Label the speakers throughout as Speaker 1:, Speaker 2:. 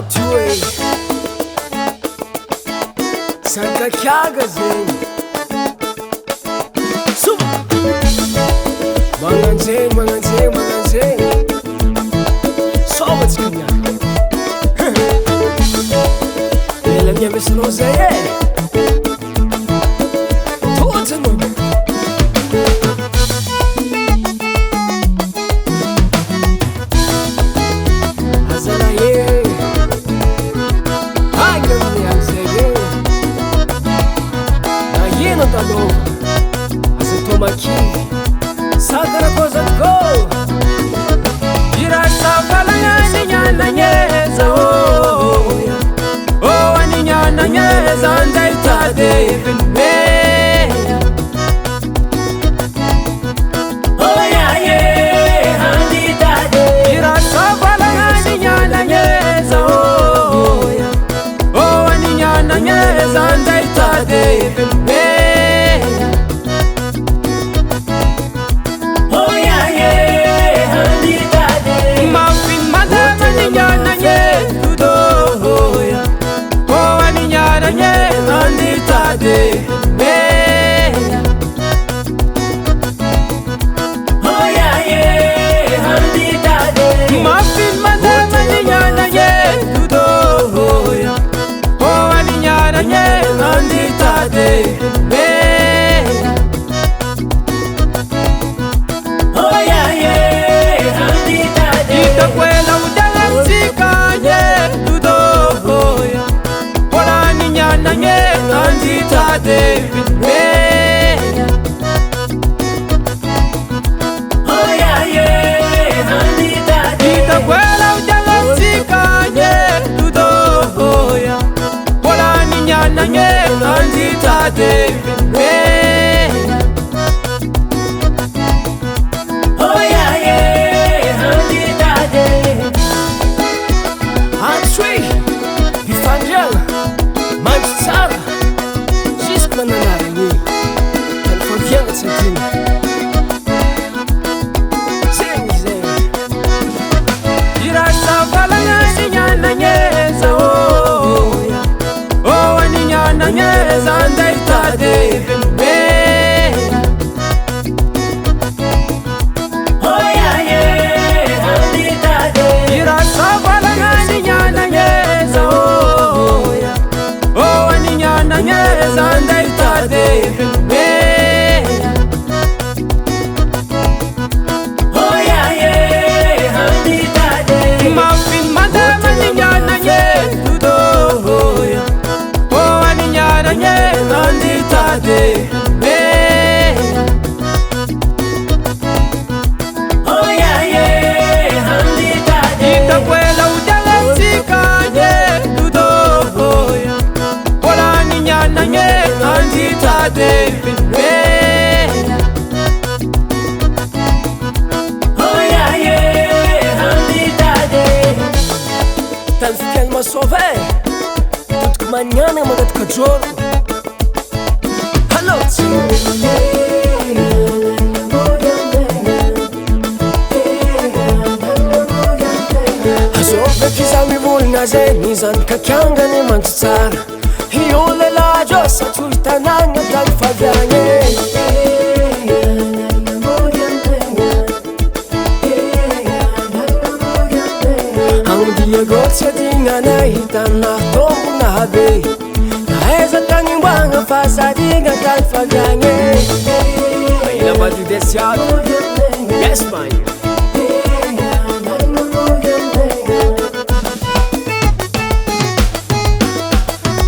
Speaker 1: ty hoe sankakiaga zegny soma magnanjegny magnanjegny magnanjegny sôvatsika niany ela miambesinao zay e tojanao Makini sakara koza go irasa falanga nyana nyeza oh ani nyana nyeza ndaitade filme oh yeah yeah andi tade irasa falanga nyana nyeza oh ani nyana nyeza ndaitade filme Manhã mandat kajor hello azove kizami volna zay mizan kakianga ni mantsara hiole la josa tultananga dal faviane Negócio de engana e tá na tomba na rabe Na reza tá nimbanga, faça diga tá faganhe Aí na base desse água Yes, mãe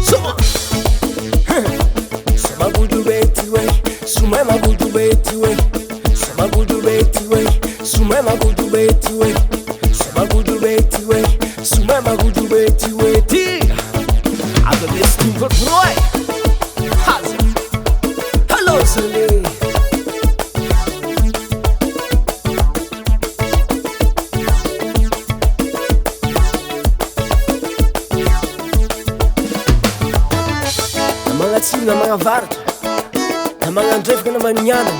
Speaker 1: Suma Suma gudu beti wey Suma ma gudu beti wey Suma gudu beti wey Suma ma gudu beti wey Suma gudu beti wey Suma ma gudu beti wey Aga besti for Roy Haza Hello Zuli Na mga varto Na mga andrefaka na manyanana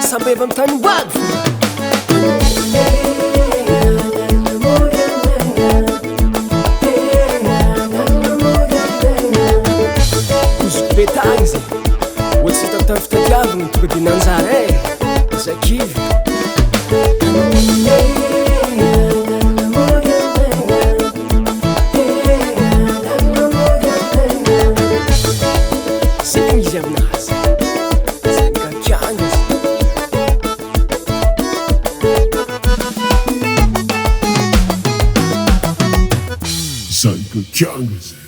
Speaker 1: Samby efa mitany mbady betagny zay ohatsy hitako tamin'ny fitadiavagny tonga de nanjara zay kivy zegny izy aminazy zegny kakiagna
Speaker 2: Zay kakiagna zay